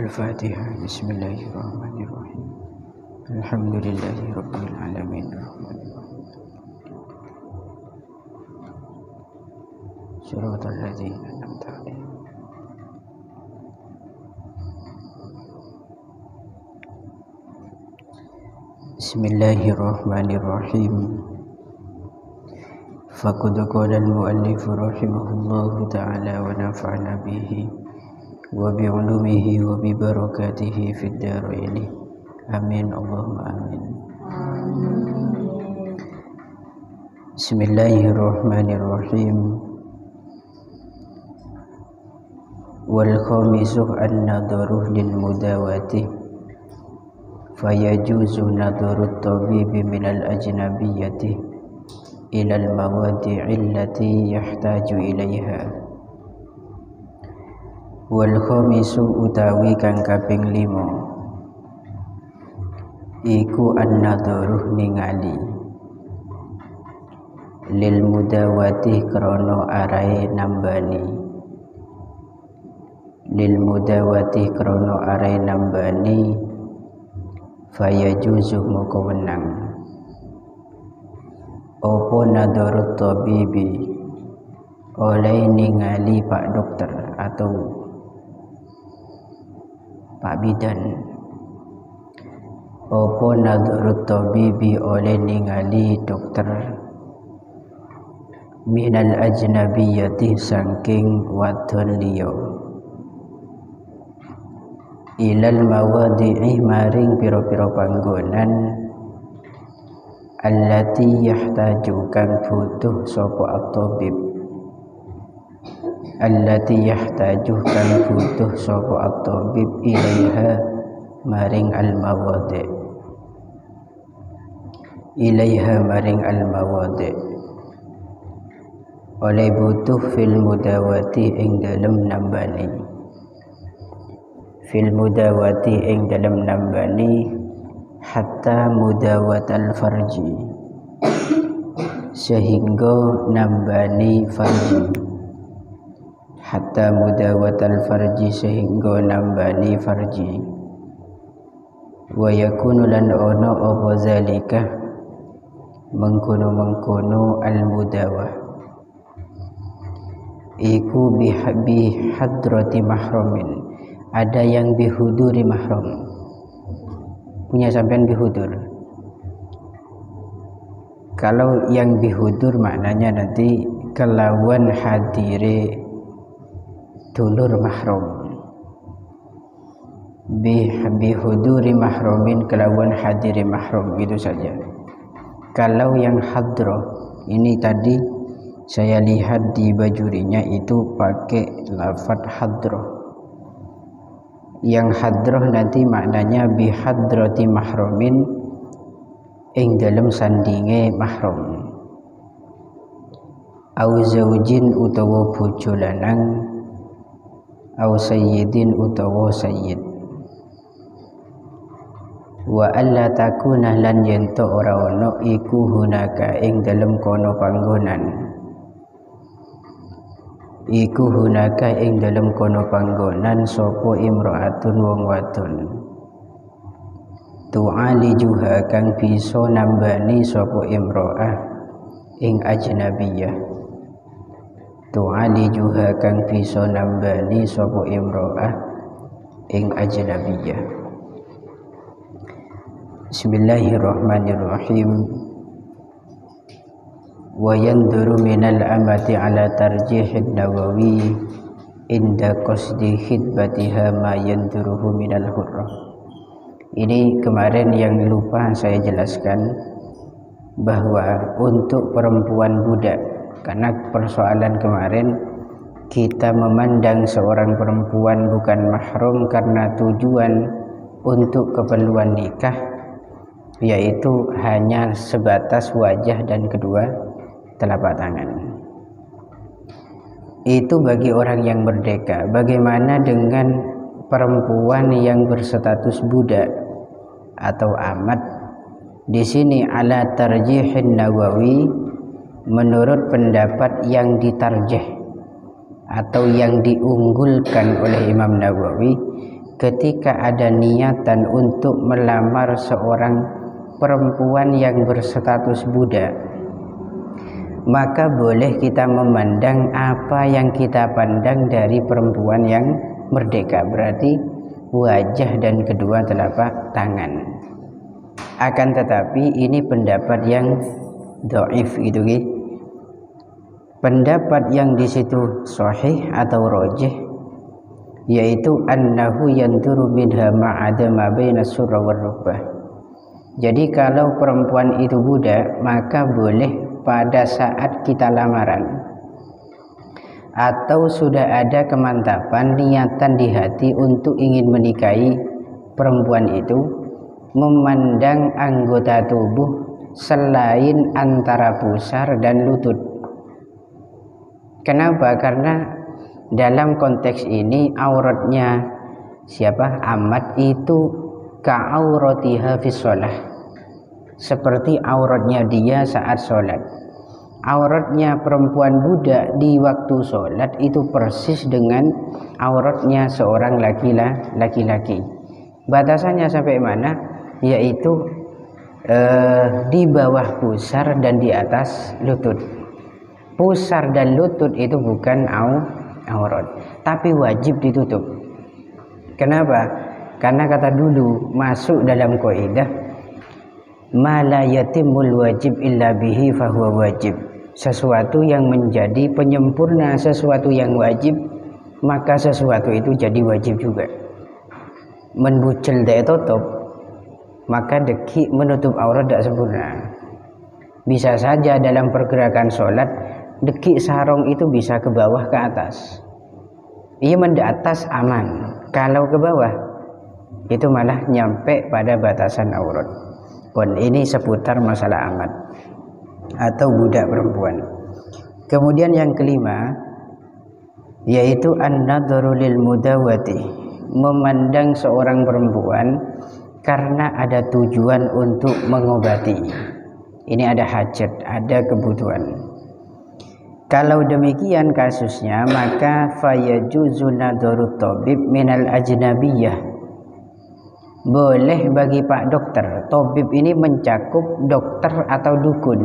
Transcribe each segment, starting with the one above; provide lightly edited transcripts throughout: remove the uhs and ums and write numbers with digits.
Al-Fatihah. Bismillahirrahmanirrahim. Alhamdulillahi Rabbil Alamin. Shiratal ladzina an'amta 'alaihim. Bismillahirrahmanirrahim. Faqad qala al-mu'allif rahimahullahu ta'ala wa nafa'ana bihi wa bi'ulumihi wa bi barakatihi fid dharain. Amin Allahumma amin. Bismillahirrahmanirrahim. Wal khamisu an-nadharu lil mudawati fayajuzu nadharu at-tabibi min al-ajnabiyyati ila al-mawadi'i allati yahtaju ilaiha. Wal khamisu utawi kang kaping 5 iku an-nadharu ningali lil mudawati krana arahe nambani, lil mudawati krana arahe nambani fayajuzu moko wenang apa nadharut tabibi oleh ningali pak dokter atau pak bidan. Apa nadharut tabibi oleh ningali dokter minal ajnabiyyati saking wadon liya ilal mawadi'i maring pira-pira panggonan allati yahtaju kang butuh sapa at-tabib, allati yahtaju kang butuh sapa at-tabib ilaiha maring al-mawadi', ilaiha maring al-mawadi', oleh butuh fil mudawati ing dalem nambani, fil mudawati ing dalem nambani hatta mudawatal farji sehingga nambani farji, hatta mudawatal farji sehingga nambani farji. Wa yakunu lan ono apa zalika mengkono-mengkono al-mudawah iku bihadrati mahramin, ada yang bihuduri mahram, punya sampean bihudur. Kalau yang bihudur maknanya nanti kelawan hadire dulur mahram, bihuduri mahramin kelawan hadire mahram, gitu saja. Kalau yang hadroh ini tadi saya lihat di bajurinya itu pakai lafaz hadroh. Yang hadroh nanti maknanya bihadrati mahramin ing dalam sandinge mahram, au zaujin utawa bojo lanang, au sayyidin utawa sayyid. Wa alla takuna lan yento ora ono iku hunaka ing dalam kono panggonan, iku hunaka ing dalam kono panggonan sapa imra'atun wong wadon tu'alijuha kang bisa nambani sapa imra'ah ing ajnabiyah, tu'alijuha kang bisa nambani sapa imra'ah ing ajnabiyah. Bismillahirrahmanirrahim. Wa yanduru minal amati ala tarjihid nawawi inda qasdi khidbatiha ma yanduruhu minal hurrah. Ini kemarin yang lupa saya jelaskan bahwa untuk perempuan budak, karena persoalan kemarin kita memandang seorang perempuan bukan mahram karena tujuan untuk keperluan nikah, yaitu hanya sebatas wajah dan kedua telapak tangan. Itu bagi orang yang merdeka. Bagaimana dengan perempuan yang berstatus budak atau amat? Di sini ala tarjihin Nawawi, menurut pendapat yang ditarjih atau yang diunggulkan oleh Imam Nawawi, ketika ada niatan untuk melamar seorang perempuan yang berstatus budak, maka boleh kita memandang apa yang kita pandang dari perempuan yang merdeka, berarti wajah dan kedua telapak tangan. Akan tetapi ini pendapat yang dhaif gitu gitu. Pendapat yang di situ sahih atau rajih yaitu annahu yanduru minha ma'ada ma baina surra war rukbah. Jadi kalau perempuan itu budak, maka boleh pada saat kita lamaran atau sudah ada kemantapan niatan di hati untuk ingin menikahi perempuan itu, memandang anggota tubuh selain antara pusar dan lutut. Kenapa? Karena dalam konteks ini auratnya siapa? Amat itu ka'auratiha fi shalah, seperti auratnya dia saat sholat. Auratnya perempuan budak di waktu sholat itu persis dengan auratnya seorang laki-laki. Batasannya sampai mana? Yaitu di bawah pusar dan di atas lutut. Pusar dan lutut itu bukan aurat, tapi wajib ditutup. Kenapa? Karena kata dulu masuk dalam kaidah ma la yatimul wajib illa bihi fahuwa wajib. Sesuatu yang menjadi penyempurna sesuatu yang wajib, maka sesuatu itu jadi wajib juga. Menbucel tak tutup, maka deki menutup aurat tak sempurna. Bisa saja dalam pergerakan sholat deki sarung itu bisa ke bawah ke atas. Ia mendak atas aman, kalau ke bawah itu malah nyampe pada batasan aurat. Pun ini seputar masalah amat atau budak perempuan. Kemudian yang kelima yaitu an-nadharu lil mudawati, memandang seorang perempuan karena ada tujuan untuk mengobati. Ini ada hajat, ada kebutuhan. Kalau demikian kasusnya, maka fayajuzu nadharu tabib minal ajnabiyyah. Boleh bagi Pak Dokter. Tabib ini mencakup dokter atau dukun.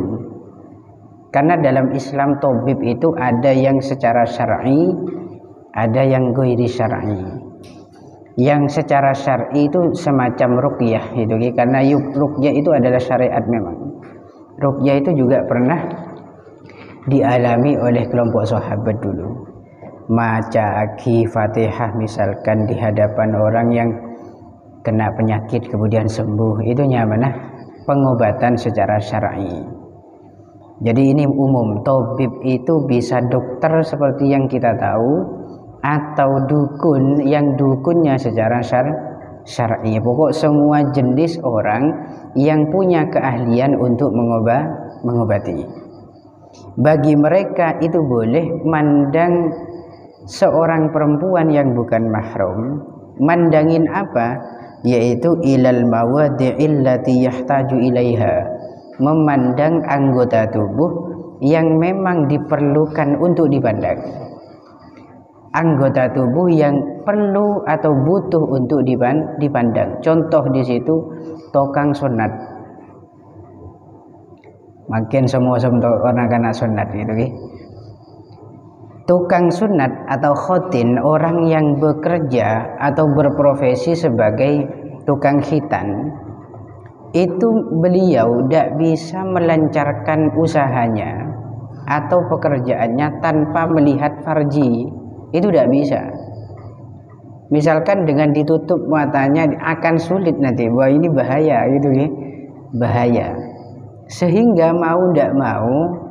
Karena dalam Islam tabib itu ada yang secara syar'i, ada yang ghairi syar'i. Yang secara syar'i itu semacam ruqyah gitu, karena ruqyah itu adalah syariat memang. Ruqyah itu juga pernah dialami oleh kelompok sahabat dulu. Maca aki Fatihah misalkan di hadapan orang yang kena penyakit kemudian sembuh, itu mana pengobatan secara syar'i. Jadi ini umum, tabib itu bisa dokter seperti yang kita tahu, atau dukun yang dukunnya secara syar'i. Pokok semua jenis orang yang punya keahlian untuk mengobati. Bagi mereka itu boleh mandang seorang perempuan yang bukan mahram. Mandangin apa? Yaitu ilal mawadi'il lati yahtaju ilaiha, memandang anggota tubuh yang memang diperlukan untuk dipandang, anggota tubuh yang perlu atau butuh untuk dipandang. Contoh di situ tukang sunat, makin semua orang kena sunat gitu. Tukang sunat atau khotin, orang yang bekerja atau berprofesi sebagai tukang khitan, itu beliau tidak bisa melancarkan usahanya atau pekerjaannya tanpa melihat farji. Itu tidak bisa. Misalkan dengan ditutup matanya akan sulit nanti, wah ini bahaya gitu ya, bahaya. Sehingga mau tidak mau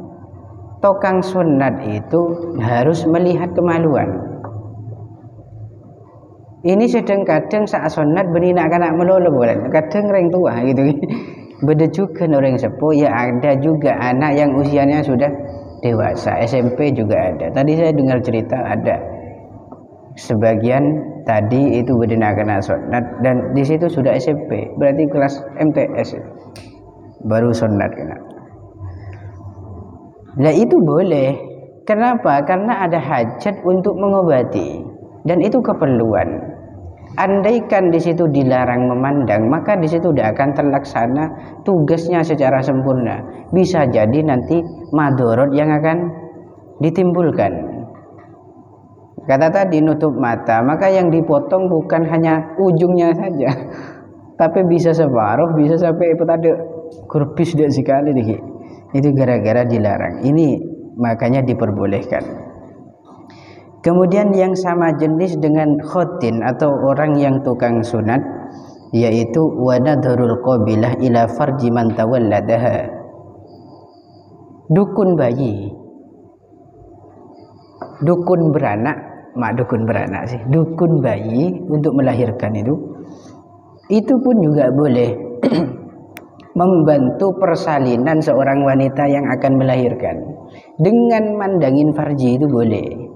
tukang sunat itu harus melihat kemaluan. Ini sedang kadang saat sunat beninak kanak melolo boleh, kadang orang tua gitu. Beda juga orang sepuh, ya ada juga anak yang usianya sudah dewasa, SMP juga ada. Tadi saya dengar cerita ada sebagian tadi itu beninak kanak sunat dan di situ sudah SMP, berarti kelas MTS baru sunat kena. Nah itu boleh. Kenapa? Karena ada hajat untuk mengobati dan itu keperluan. Andaikan di situ dilarang memandang, maka di situ tidak akan terlaksana tugasnya secara sempurna. Bisa jadi nanti madorot yang akan ditimbulkan. Kata tadi nutup mata, maka yang dipotong bukan hanya ujungnya saja, tapi bisa separuh, bisa sampai ada kurpis dek sekali nih. Itu gara-gara dilarang. Ini makanya diperbolehkan. Kemudian yang sama jenis dengan khotin atau orang yang tukang sunat, yaitu wanadharul qabilah ila farji man tawalladaha. Dukun bayi, dukun beranak, dukun beranak sih, dukun bayi untuk melahirkan itu pun juga boleh membantu persalinan seorang wanita yang akan melahirkan dengan mandangin farji, itu boleh.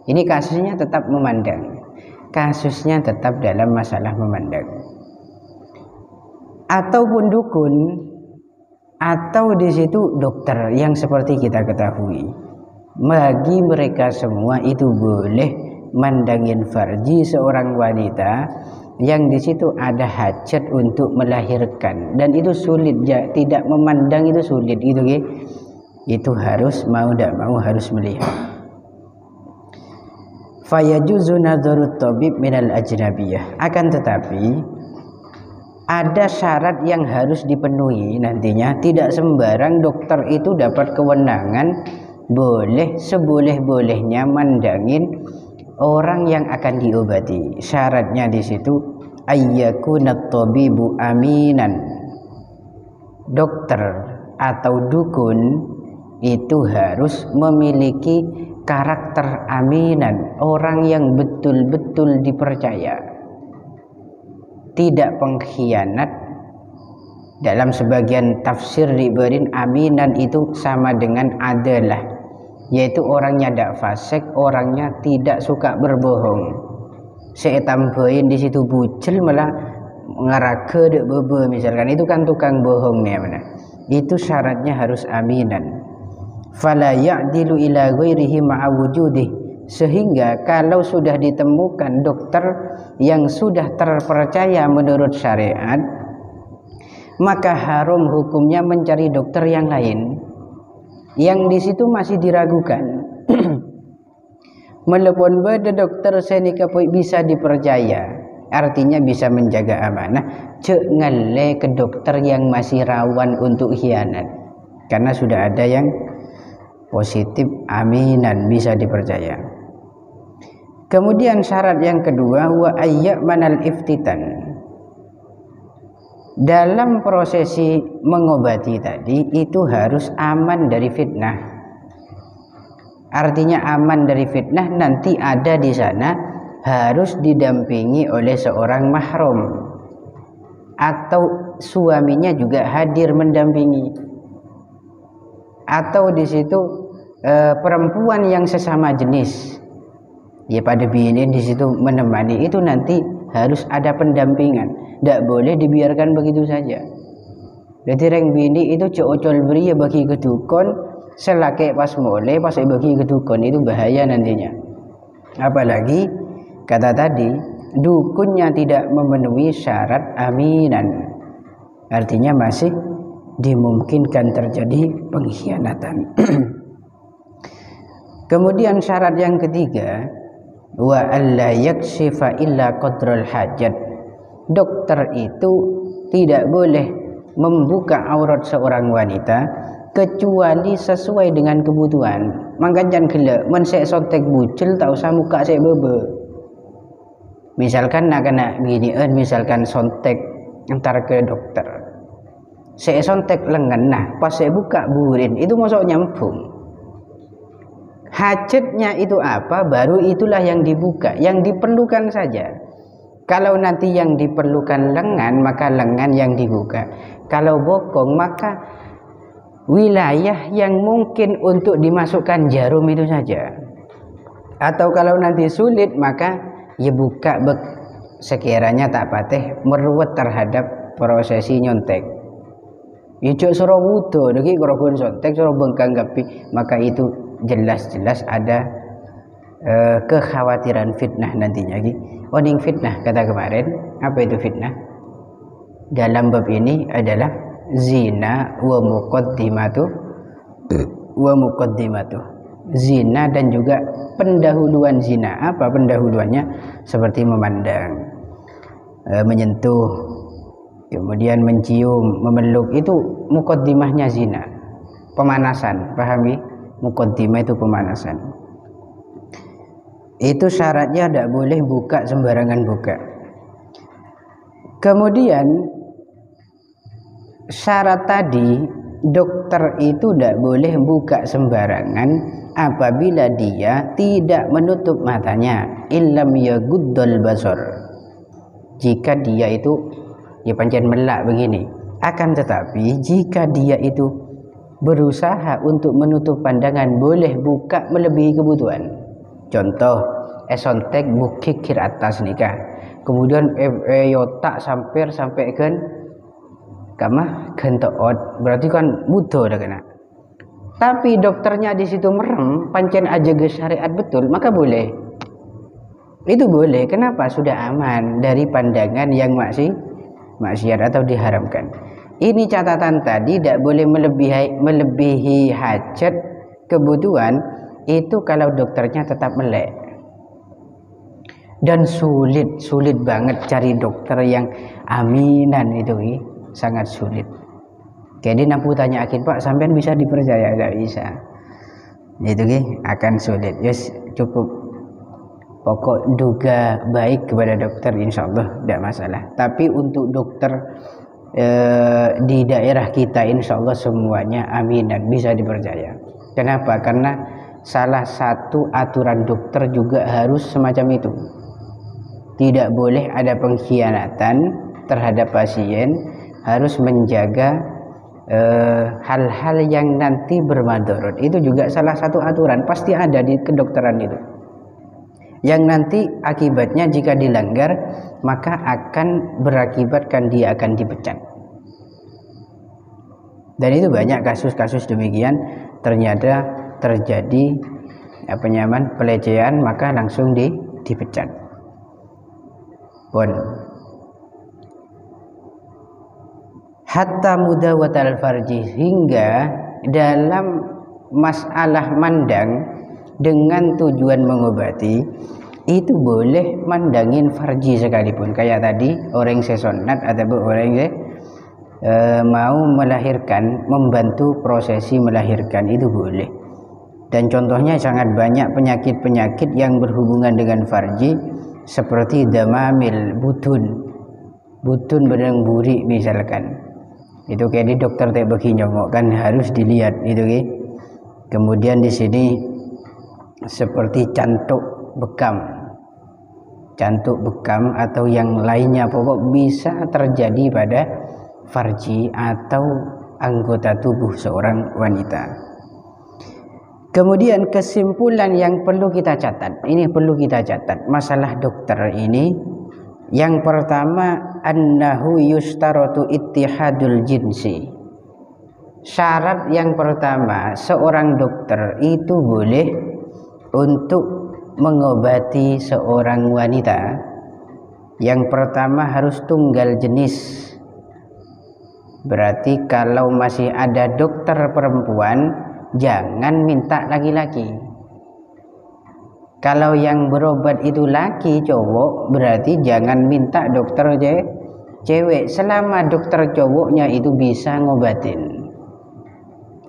Ini kasusnya tetap memandang, kasusnya tetap dalam masalah memandang. Ataupun dukun, atau di situ dokter yang seperti kita ketahui, bagi mereka semua itu boleh mandangin farji seorang wanita yang di situ ada hajat untuk melahirkan, dan itu sulit ya, tidak memandang itu sulit itu harus mau tidak mau harus melihat. Fayajuzu nadharut tabib minal ajnabiyah. Akan tetapi ada syarat yang harus dipenuhi nantinya. Tidak sembarang dokter itu dapat kewenangan boleh seboleh-bolehnya mandangin orang yang akan diobati. Syaratnya di situ ayyakunat tabibu aminan. Dokter atau dukun itu harus memiliki karakter aminan, orang yang betul-betul dipercaya, tidak pengkhianat. Dalam sebagian tafsir diberin aminan itu sama dengan adalah, yaitu orangnya tidak fasik, orangnya tidak suka berbohong. Saya tambahin di situ bucil malah ngarake dek bebe misalkan, itu kan tukang bohong nih mana. Itu syaratnya harus aminan. Fala ya'dilu ila ghairihi ma'a wujudih, sehingga kalau sudah ditemukan dokter yang sudah terpercaya menurut syariat, maka haram hukumnya mencari dokter yang lain yang di situ masih diragukan. Melepon beda dokter senika bisa dipercaya, artinya bisa menjaga amanah, cek ngale ke dokter yang masih rawan untuk khianat, karena sudah ada yang positif aminan, bisa dipercaya. Kemudian syarat yang kedua, wa ayyamanal iftitan. Dalam prosesi mengobati tadi itu harus aman dari fitnah. Artinya aman dari fitnah, nanti ada di sana harus didampingi oleh seorang mahram atau suaminya juga hadir mendampingi, atau di situ perempuan yang sesama jenis ya pada bini di situ menemani, itu nanti harus ada pendampingan, tidak boleh dibiarkan begitu saja. Jadi reng bini itu cocol beri ya bagi kedukun, selake pas mulai pas bagi kedukun, itu bahaya nantinya. Apalagi kata tadi dukunnya tidak memenuhi syarat aminan, artinya masih dimungkinkan terjadi pengkhianatan. Kemudian syarat yang ketiga, wa alla yakshifa illa qadral hajat. Dokter itu tidak boleh membuka aurat seorang wanita kecuali sesuai dengan kebutuhan. Mangkan gelek men sek sotek bucil tak usah muka sek bebe. Misalkan nak kena ginian, misalkan sontek antar ke dokter, sek sontek lengan, nah pas saya buka burin itu masuk nyambung. Hajatnya itu apa, baru itulah yang dibuka, yang diperlukan saja. Kalau nanti yang diperlukan lengan, maka lengan yang dibuka. Kalau bokong, maka wilayah yang mungkin untuk dimasukkan jarum itu saja. Atau kalau nanti sulit, maka ya buka sekiranya tak pateh meruwet terhadap prosesi nyontek. Ijo suruh wudu, deki korokun sontek suruh bengkang gapi, maka itu jelas-jelas ada kekhawatiran fitnah nantinya. oning fitnah kata kemarin. Apa itu fitnah? Dalam bab ini adalah zina wa muqaddimatu. Zina dan juga pendahuluan zina. Apa pendahuluannya? Seperti memandang, menyentuh, kemudian mencium, memeluk, itu muqaddimahnya zina. Pemanasan, pahami? Muqaddimah itu pemanasan. Itu syaratnya tidak boleh buka sembarangan buka. Kemudian syarat tadi, dokter itu tidak boleh buka sembarangan apabila dia tidak menutup matanya, illam yaguddal basar. Jika dia itu ya pancen melak begini, akan tetapi jika dia itu berusaha untuk menutup pandangan, boleh buka melebihi kebutuhan. Contoh, esontek bukikir atas nikah, kemudian yotak sampai kan kamah gentoot, berarti kan mudo dah kena. Tapi dokternya di situ merem, pancen aja ke syariat betul, maka boleh. Itu boleh. Kenapa? Sudah aman dari pandangan yang maksiat atau diharamkan. Ini catatan tadi, tidak boleh melebihi hajat kebutuhan. Itu kalau dokternya tetap melek. Dan sulit banget cari dokter yang aminan itu, sangat sulit. Jadi nampu tanya akhir Pak, sampean bisa dipercaya? Tidak bisa. Itu akan sulit. Yes, cukup pokok duga baik kepada dokter, insya Allah tidak masalah. Tapi untuk dokter di daerah kita, insya Allah semuanya aminan, bisa dipercaya. Kenapa? Karena salah satu aturan dokter juga harus semacam itu. Tidak boleh ada pengkhianatan terhadap pasien, harus menjaga hal-hal yang nanti bermadarat. Itu juga salah satu aturan, pasti ada di kedokteran itu, yang nanti akibatnya jika dilanggar maka akan berakibatkan dia akan dipecat. Dan itu banyak kasus-kasus demikian, ternyata terjadi pelecehan maka langsung dipecat. Pun hatta mudawatal farji, hingga dalam masalah mandang dengan tujuan mengobati, itu boleh mandangin farji sekalipun. Kayak tadi orang sesonat atau orang mau melahirkan, membantu prosesi melahirkan, itu boleh. Dan contohnya sangat banyak penyakit-penyakit yang berhubungan dengan farji, seperti damamil, butun benang buri misalkan. Itu kayak di dokter teh bagi nyomok kan harus dilihat itu. Kemudian di sini seperti cantuk bekam atau yang lainnya, pokok bisa terjadi pada farji atau anggota tubuh seorang wanita. Kemudian kesimpulan yang perlu kita catat, masalah dokter ini. Yang pertama, annahu yustaratu ittihadul jinsi. Syarat yang pertama, seorang dokter itu boleh untuk mengobati seorang wanita. Yang pertama harus tunggal jenis. Berarti kalau masih ada dokter perempuan, jangan minta laki-laki. Kalau yang berobat itu laki cowok, berarti jangan minta dokter cewek selama dokter cowoknya itu bisa ngobatin.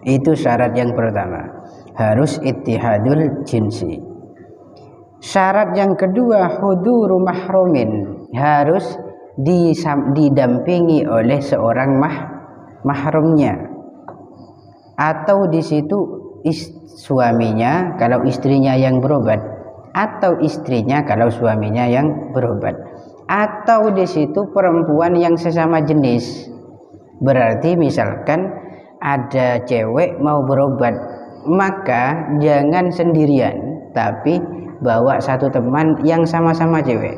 Itu syarat yang pertama, harus ittihadul jinsi. Syarat yang kedua, huduru mahrumin, harus didampingi oleh seorang mahramnya, atau di situ suaminya kalau istrinya yang berobat, atau istrinya kalau suaminya yang berobat, atau di situ perempuan yang sesama jenis. Berarti misalkan ada cewek mau berobat, maka jangan sendirian, tapi bawa satu teman yang sama-sama cewek.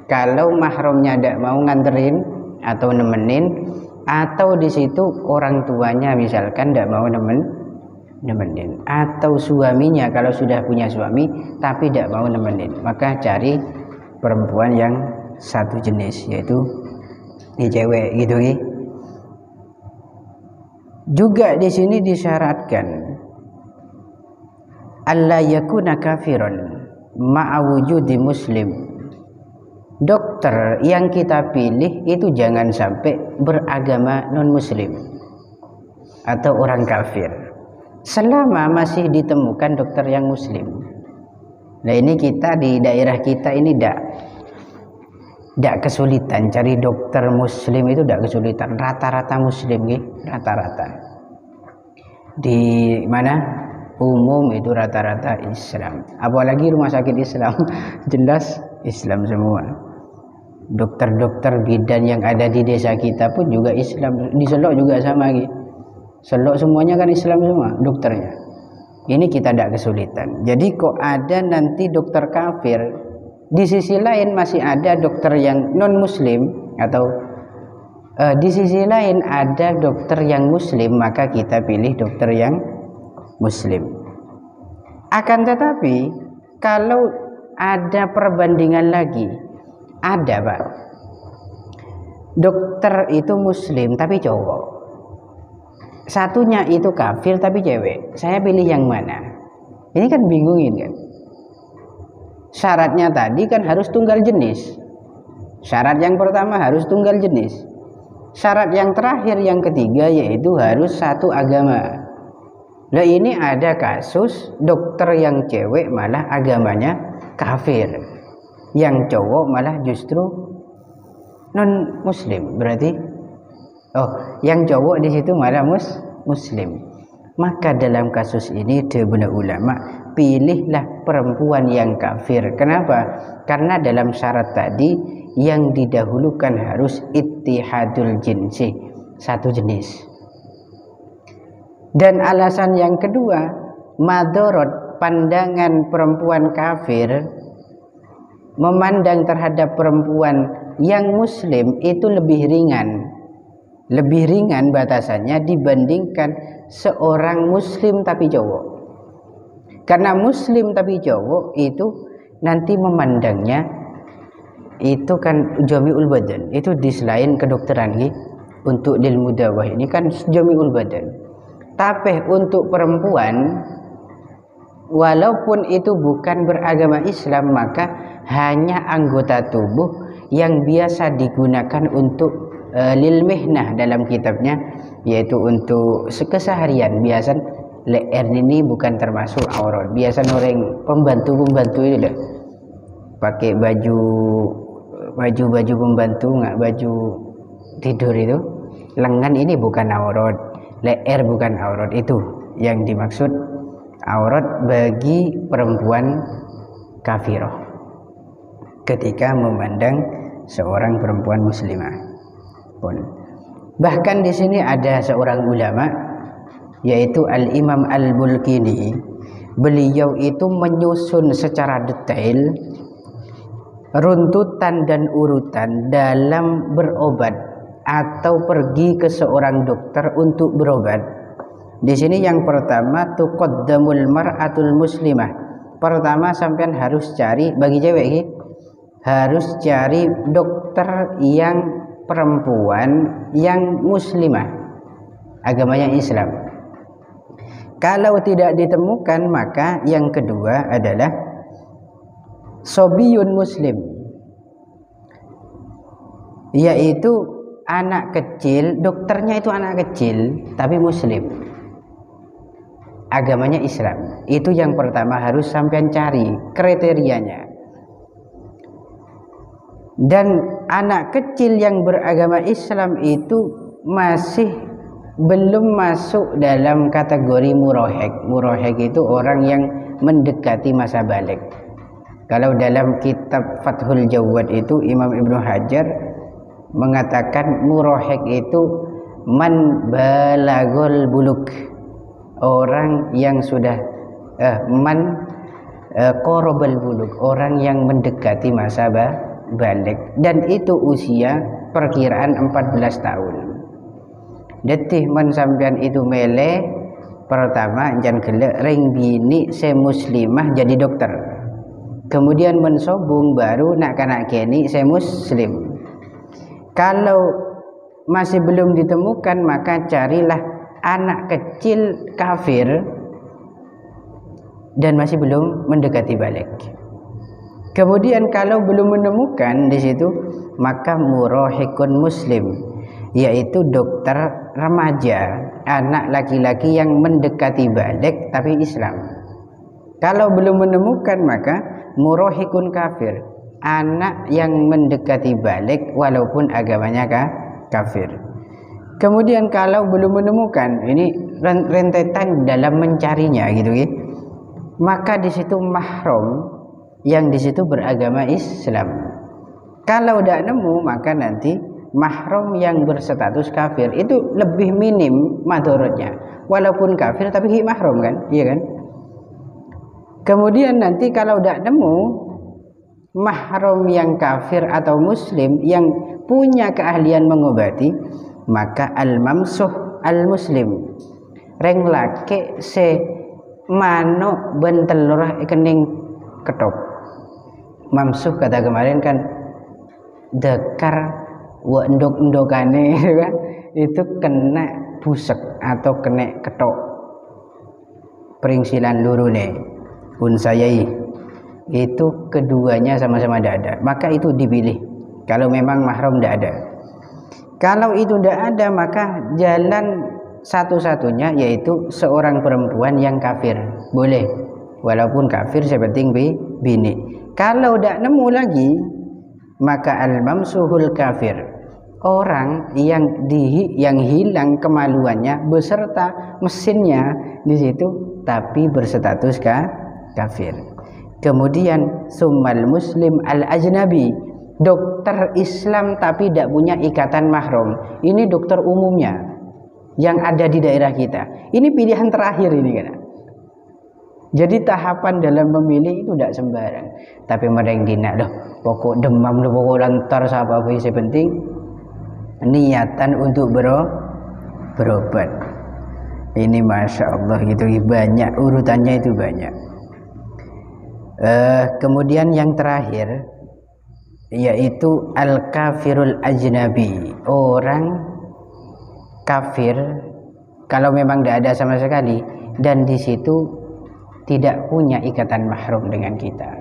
Kalau mahramnya tidak mau nganterin atau nemenin, atau di situ orang tuanya misalkan tidak mau nemenin, atau suaminya kalau sudah punya suami tapi tidak mau nemenin, maka cari perempuan yang satu jenis, yaitu cewek gitu ya. Juga di sini disyaratkan alla yakuna kafiran ma'a wujudi muslim. Dokter yang kita pilih itu jangan sampai beragama non muslim atau orang kafir, selama masih ditemukan dokter yang muslim. Nah ini kita di daerah kita ini tidak kesulitan cari dokter muslim, itu tidak kesulitan, rata-rata muslim ya, rata-rata di mana umum itu rata-rata Islam, apalagi rumah sakit Islam jelas Islam semua. Dokter-dokter bidan yang ada di desa kita pun juga Islam, di Selok juga sama gitu. Selok semuanya kan Islam semua dokternya. Ini kita tidak kesulitan. Jadi kok ada nanti dokter kafir, di sisi lain masih ada dokter yang non muslim, atau di sisi lain ada dokter yang muslim, maka kita pilih dokter yang muslim. Akan tetapi kalau ada perbandingan lagi, ada Pak, dokter itu muslim tapi cowok, satunya itu kafir tapi cewek, saya pilih yang mana? Ini kan bingungin kan. Syaratnya tadi kan harus tunggal jenis. Syarat yang pertama harus tunggal jenis. Syarat yang terakhir, yang ketiga, yaitu harus satu agama. Nah ini ada kasus dokter yang cewek malah agamanya kafir, yang cowok malah justru non muslim. Berarti yang cowok di situ malah muslim. Maka dalam kasus ini benar ulama, pilihlah perempuan yang kafir. Kenapa? Karena dalam syarat tadi yang didahulukan harus ittihadul jinsi, satu jenis. Dan alasan yang kedua, madorot, pandangan perempuan kafir memandang terhadap perempuan yang muslim itu lebih ringan batasannya dibandingkan seorang muslim tapi cowok. Karena muslim tapi cowok itu nanti memandangnya itu kan jami'ul badan, itu di selain kedokteran gitu. Untuk lil mudawah ini kan jami'ul badan. Tapi untuk perempuan, walaupun itu bukan beragama Islam, maka hanya anggota tubuh yang biasa digunakan untuk lil mihnah dalam kitabnya, yaitu untuk keseharian. Biasa leher ini bukan termasuk aurat. Biasa orang pembantu itu dah pakai baju pembantu, nggak baju tidur itu. Lengan ini bukan aurat, leher bukan aurat. Itu yang dimaksud aurat bagi perempuan kafirah ketika memandang seorang perempuan muslimah pun. Bahkan di sini ada seorang ulama, yaitu Al-Imam Al-Bulkini. Beliau itu menyusun secara detail runtutan dan urutan dalam berobat atau pergi ke seorang dokter untuk berobat. Di sini yang pertama, tuqaddamul mar'atul muslimah. Pertama sampean harus cari, bagi cewek harus cari dokter yang perempuan yang muslimah, agamanya Islam. Kalau tidak ditemukan, maka yang kedua adalah sobiyun muslim, yaitu anak kecil, dokternya itu anak kecil tapi muslim, agamanya Islam. Itu yang pertama harus sampean cari kriterianya. Dan anak kecil yang beragama Islam itu masih belum masuk dalam kategori murahik. Murahik itu orang yang mendekati masa balik. Kalau dalam kitab Fathul Jawad itu Imam Ibnu Hajar mengatakan murahik itu man balagul buluk, orang yang sudah qorobal buluk, orang yang mendekati masa balik, dan itu usia perkiraan 14 tahun. Detih men sampean itu mele, pertama jangan gelek ring bini se muslimah jadi dokter. kemudian mensobung baru nak kanak kini saya muslim. Kalau masih belum ditemukan maka carilah anak kecil kafir dan masih belum mendekati balik. Kemudian kalau belum menemukan di situ maka murahikun muslim, yaitu dokter remaja, anak laki-laki yang mendekati balik tapi Islam. Kalau belum menemukan maka murahikun kafir, anak yang mendekati balik walaupun agamanya kafir. Kemudian kalau belum menemukan, ini rentetan dalam mencarinya gitu ya. Maka di situ mahram yang di situ beragama Islam. Kalau tidak nemu maka nanti mahram yang berstatus kafir itu lebih minim madorotnya, walaupun kafir tapi mahram kan, iya kan? Kemudian nanti kalau tidak nemu mahram yang kafir atau muslim yang punya keahlian mengobati, maka al-mamsuh al-muslim reng lake se mano bentelurah kening ketop. Mamsuh kata kemarin kan dekar wa endok-endokane kan itu kena busek atau kena ketok peringsilan lurune unsayai, itu keduanya sama-sama tidak ada, maka itu dipilih kalau memang mahram tidak ada. Kalau itu tidak ada maka jalan satu-satunya yaitu seorang perempuan yang kafir boleh, walaupun kafir sepenting bini. Kalau tidak nemu lagi maka al-mamsuhul kafir, orang yang hilang kemaluannya beserta mesinnya di situ tapi berstatus kafir. Kemudian summal muslim al-ajnabi, dokter Islam tapi tidak punya ikatan mahram. Ini dokter umumnya yang ada di daerah kita. Ini pilihan terakhir ini kan. Jadi tahapan dalam memilih itu tidak sembarang. Tapi mereka dinak loh, pokok demam loh, pokok lantar apa sih, penting niatan untuk berobat. Ini masya Allah gitu, banyak urutannya itu banyak. Kemudian yang terakhir yaitu al-kafirul ajnabi, orang kafir kalau memang tidak ada sama sekali dan di situ tidak punya ikatan mahram dengan kita.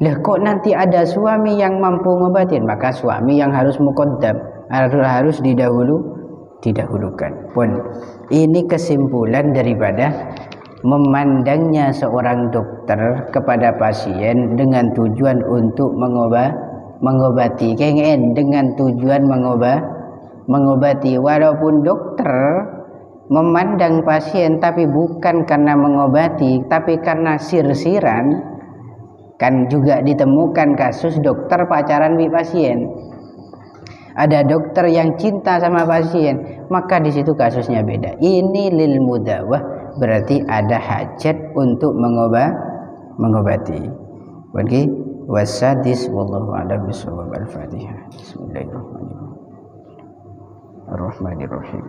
Lah kok nanti ada suami yang mampu ngobatin, maka suami yang harus muqaddam, harus didahulukan. Pun ini kesimpulan daripada memandangnya seorang dokter kepada pasien dengan tujuan untuk mengobati, kengen dengan tujuan mengobati, walaupun dokter memandang pasien tapi bukan karena mengobati tapi karena sir-siran. Kan juga ditemukan kasus dokter pacaran di pasien, ada dokter yang cinta sama pasien, maka di situ kasusnya beda. Ini lil mudawah, berarti ada hajat untuk mengobati. Oke, wasadis wallahu a'lam bishawab. Al-Fatihah. Bismillahirrahmanirrahim.